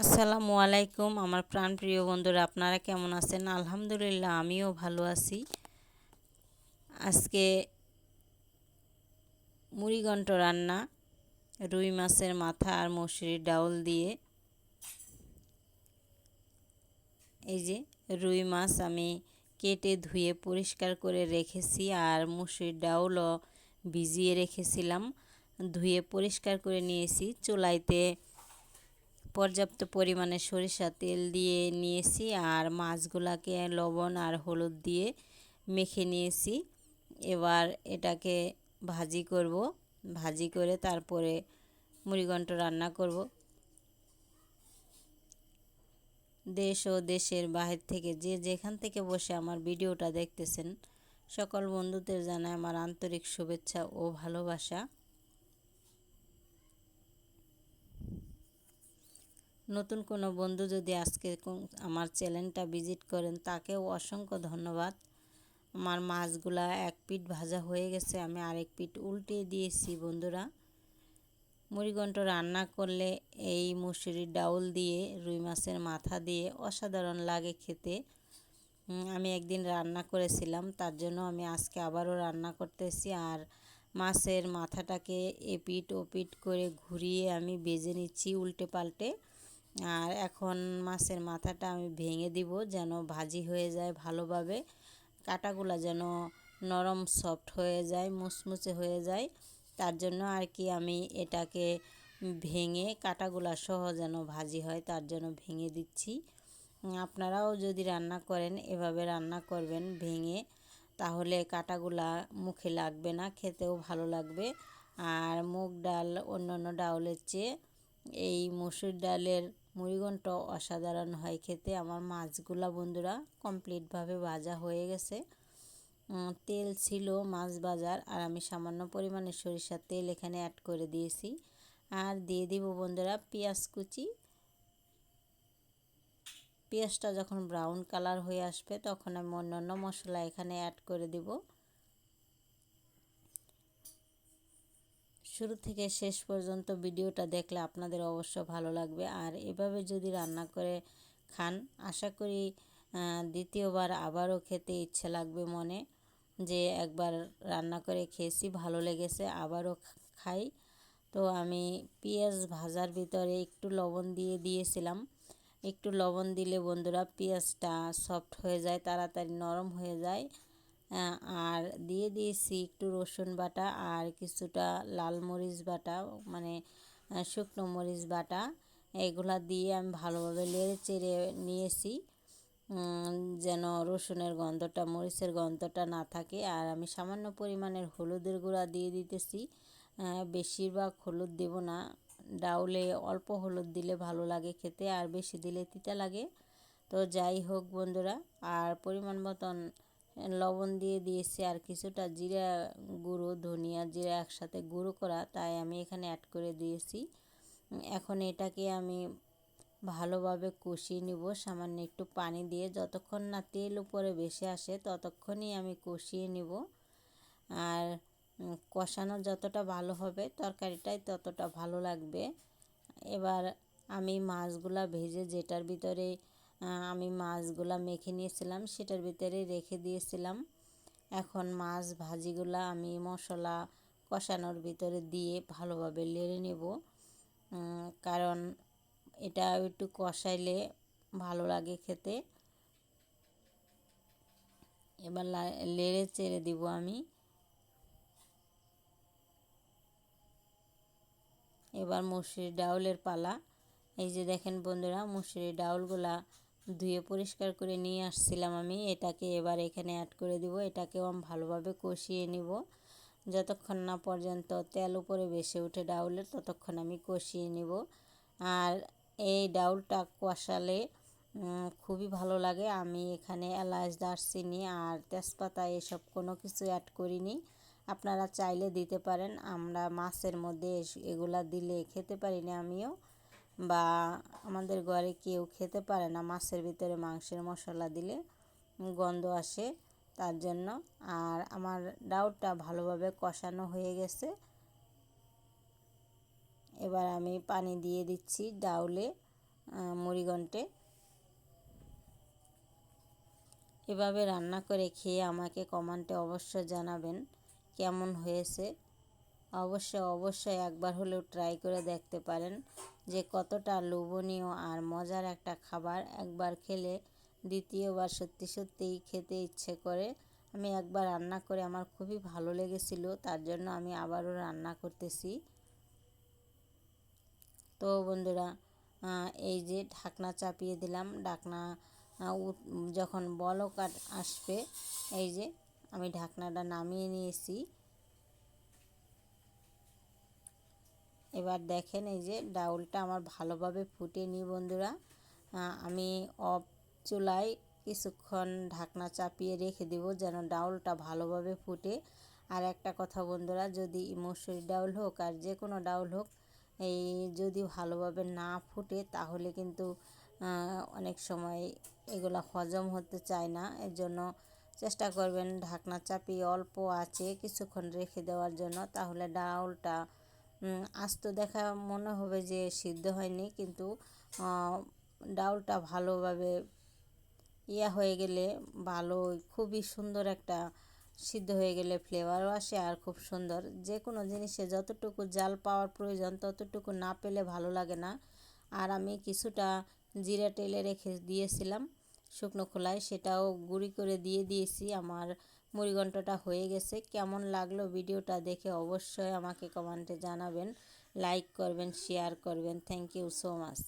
আসসালামু আলাইকুম আমার প্রাণপ্রিয় বন্ধুরা, আপনারা কেমন আছেন? আলহামদুলিল্লাহ, আমিও ভালো আছি। আজকে মুড়িঘণ্ট রান্না, রুই মাছের মাথা আর মসুরির ডাউল দিয়ে। এই যে রুই মাছ আমি কেটে ধুয়ে পরিষ্কার করে রেখেছি, আর মসুরির ডাউলও ভিজিয়ে রেখেছিলাম, ধুয়ে পরিষ্কার করে নিয়েছি। চুলাইতে পর্যাপ্ত পরিমাণে সরিষা তেল দিয়ে নিয়েছি, আর মাছগুলাকে লবণ আর হলুদ দিয়ে মেখে নিয়েছি। এবার এটাকে ভাজি করব, ভাজি করে তারপরে মুড়িঘণ্ট রান্না করব। দেশ ও দেশের বাহির থেকে যে যেখান থেকে বসে আমার ভিডিওটা দেখতেছেন, সকল বন্ধুদের জানাই আমার আন্তরিক শুভেচ্ছা ও ভালোবাসা। নতুন কোনো বন্ধু যদি আজকে আমার চ্যানেলটা ভিজিট করেন, তাকেও অসংখ্য ধন্যবাদ। আমার মাছগুলা এক পিঠ ভাজা হয়ে গেছে, আমি আরেক পিঠ উল্টে দিয়েছি। বন্ধুরা, মুড়িঘণ্ট রান্না করলে এই মুসুরির ডাউল দিয়ে, রুই মাছের মাথা দিয়ে অসাধারণ লাগে খেতে। আমি একদিন রান্না করেছিলাম, তার জন্য আমি আজকে আবারও রান্না করতেছি। আর মাছের মাথাটাকে এপিট ওপিট করে ঘুরিয়ে আমি ভেজে নিচ্ছি উল্টে পাল্টে। আর এখন মাছের মাথাটা আমি ভেঙে দিব, যেন ভাজি হয়ে যায় ভালোভাবে, কাটাগুলা যেন নরম সফট হয়ে যায়, মুচমুচে হয়ে যায়। তার জন্য আর কি আমি এটাকে ভেঙে কাটাগুলা সহ যেন ভাজি হয়, তার জন্য ভেঙে দিচ্ছি। আপনারাও যদি রান্না করেন এভাবে রান্না করবেন ভেঙে, তাহলে কাটাগুলা মুখে লাগবে না, খেতেও ভালো লাগবে। আর মুগ ডাল অন্যান্য ডাউলের চেয়ে এই মসুর ডালের মুড়িঘণ্ট অসাধারণ হয় খেতে। আমার মাছগুলা বন্ধুরা কমপ্লিটভাবে ভাজা হয়ে গেছে। তেল ছিল মাছ ভাজার, আর আমি সামান্য পরিমাণে সরিষার তেল এখানে অ্যাড করে দিয়েছি। আর দিয়ে দিব বন্ধুরা পেঁয়াজ কুচি। পেঁয়াজটা যখন ব্রাউন কালার হয়ে আসবে, তখন আমি অন্যান্য মশলা এখানে অ্যাড করে দিব। শুরু থেকে শেষ পর্যন্ত ভিডিওটা দেখলে আপনাদের অবশ্য ভালো লাগবে। আর এভাবে যদি রান্না করে খান, আশা করি দ্বিতীয়বার আবারও খেতে ইচ্ছে লাগবে মনে, যে একবার রান্না করে খেয়েছি, ভালো লেগেছে, আবারও খাই। তো আমি পেঁয়াজ ভাজার ভিতরে একটু লবণ দিয়ে দিয়েছিলাম। একটু লবণ দিলে বন্ধুরা পেঁয়াজটা সফট হয়ে যায়, তাড়াতাড়ি নরম হয়ে যায়। আর দিয়ে দিয়েছি একটু রসুন বাটা আর কিছুটা লাল মরিচ বাটা, মানে শুকনো মরিচ বাটা। এগুলা দিয়ে আমি ভালোভাবে নেড়ে চেড়ে নিয়েছি, যেন রসুনের গন্ধটা, মরিচের গন্ধটা না থাকে। আর আমি সামান্য পরিমাণের হলুদের গুঁড়া দিয়ে দিতেছি। বেশিরভাগ হলুদ দেব না, ডাউলে অল্প হলুদ দিলে ভালো লাগে খেতে, আর বেশি দিলে তিতা লাগে। তো যাই হোক বন্ধুরা, আর পরিমাণ মতন লবণ দিয়ে দিয়েছি, আর কিছুটা জিরা গুঁড়ো, ধনিয়া জিরা একসাথে গুঁড়ো করা, তাই আমি এখানে অ্যাড করে দিয়েছি। এখন এটাকে আমি ভালোভাবে কষিয়ে নিব সামান্য একটু পানি দিয়ে। যতক্ষণ না তেল উপরে ভেসে আসে ততক্ষণই আমি কষিয়ে নিব। আর কষানো যতটা ভালো হবে তরকারিটাই ততটা ভালো লাগবে। এবার আমি মাছগুলা ভেজে, যেটার ভিতরে আমি মাছগুলা মেখে নিয়েছিলাম সেটার ভিতরে রেখে দিয়েছিলাম। এখন মাছ ভাজিগুলা আমি মশলা কষানোর ভিতরে দিয়ে ভালোভাবে নেড়ে নেব, কারণ এটা একটু কষাইলে ভালো লাগে খেতে। এবার নেড়ে চেড়ে দিব আমি। এবার মসুরির ডাউলের পালা। এই যে দেখেন বন্ধুরা, মসুরির ডাউলগুলা ধুয়ে পরিষ্কার করে নিয়ে আসছিলাম আমি, এটাকে এবার এখানে অ্যাড করে দিব। এটাকেও আমি ভালোভাবে কষিয়ে নিব, যতক্ষণ না পর্যন্ত তেল উপরে ভেসে ওঠে ডাউলের, ততক্ষণ আমি কষিয়ে নিব। আর এই ডাউলটা কষালে খুবই ভালো লাগে। আমি এখানে এলাচ, দারচিনি আর তেজপাতা এসব কোনো কিছু অ্যাড করিনি, আপনারা চাইলে দিতে পারেন। আমরা মাছের মধ্যে এগুলা দিলে খেতে পারি না আমিও, বা আমাদের ঘরে কেউ খেতে পারে না মাছের ভিতরে মাংসের মশলা দিলে, গন্ধ আসে, তার জন্য। আর আমার ডাউলটা ভালোভাবে কষানো হয়ে গেছে। এবার আমি পানি দিয়ে দিচ্ছি ডাউলে। মুড়িঘণ্টে। এভাবে রান্না করে খেয়ে আমাকে কমেন্টে অবশ্যই জানাবেন কেমন হয়েছে। অবশ্যই একবার হলেও ট্রাই করে দেখতে পারেন যে কতটা লোভনীয় আর মজার একটা খাবার। একবার খেলে দ্বিতীয়বার সত্যিই খেতে ইচ্ছে করে। আমি একবার রান্না করে আমার খুবই ভালো লেগেছিল, তার জন্য আমি আবারও রান্না করতেছি। তো বন্ধুরা, এই যে ঢাকনা চাপিয়ে দিলাম, ঢাকনা যখন বলক আসবে, এই যে আমি ঢাকনাটা নামিয়ে নিয়েছি। এবার দেখেন এই যে ডাউলটা আমার ভালোভাবে ফুটেনি বন্ধুরা। আমি অফ চুলায় কিছুক্ষণ ঢাকনা চাপিয়ে রেখে দেব যেন ডাউলটা ভালোভাবে ফুটে। আর একটা কথা বন্ধুরা, যদি মসুরি ডাউল হোক আর যে কোনো ডাউল হোক, এই যদি ভালোভাবে না ফুটে তাহলে কিন্তু অনেক সময় এগুলো হজম হতে চায় না। এর জন্য চেষ্টা করবেন ঢাকনা চাপিয়ে অল্প আঁচে কিছুক্ষণ রেখে দেওয়ার জন্য, তাহলে ডাউলটা আস্ত দেখা মনে হবে যে সিদ্ধ হয়নি, কিন্তু ডাউলটা ভালোভাবে হয়ে গেলে ভালো, খুবই সুন্দর একটা সিদ্ধ হয়ে গেলে ফ্লেভারও আসে আর খুব সুন্দর। যে কোনো জিনিসে যতটুকু জাল পাওয়ার প্রয়োজন ততটুকু না পেলে ভালো লাগে না। আর আমি কিছুটা জিরা টেলে রেখে দিয়েছিলাম শুকনো খোলায়, সেটাও গুঁড়ি করে দিয়েছি। আমার মুড়িঘণ্টটা হয়ে গেছে। কেমন লাগলো ভিডিওটা দেখে অবশ্যই আমাকে কমেন্টে জানাবেন, লাইক করবেন, শেয়ার করবেন। Thank you so much.